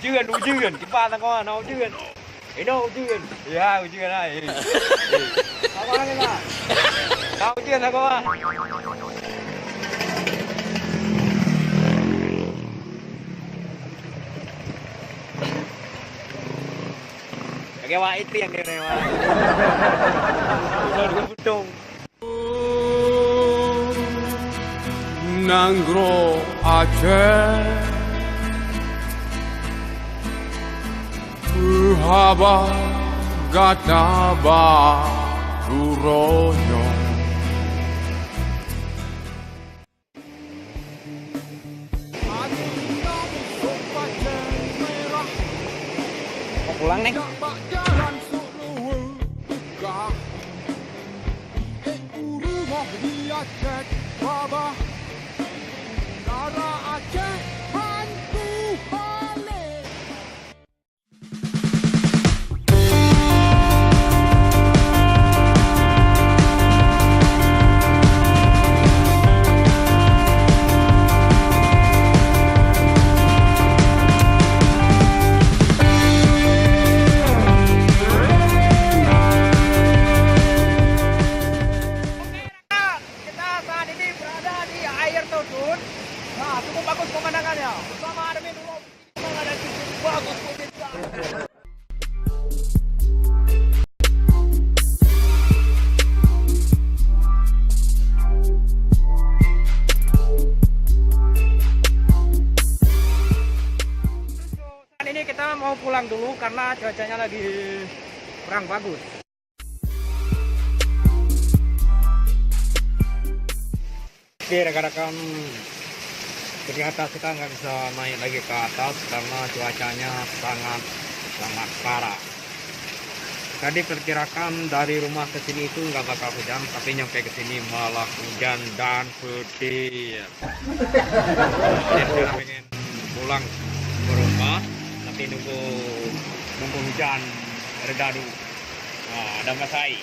ujian, kita tengok nak ujian. Ini ujian. Ya, ujian lah. Apa lagi lah? Nak ujian aku ah. Kayak itu yang dia lewat. Kalau betul. Nanggro Aceh Haba Gataba Turonyo. Mau pulang nih? Nah, cukup bagus pemandangannya. Bersama ada minum ada cukup bagus pemirsa. Saat ini kita mau pulang dulu karena cuacanya lagi kurang bagus. Oke, rekan-rekan. Ternyata kita nggak bisa naik lagi ke atas karena cuacanya sangat parah. Tadi perkirakan dari rumah ke sini itu nggak bakal hujan, tapi nyampe ke sini malah hujan dan petir. Jadi saya pengen pulang ke rumah, tapi nunggu hujan reda dulu. Nah, ada Mas Ai.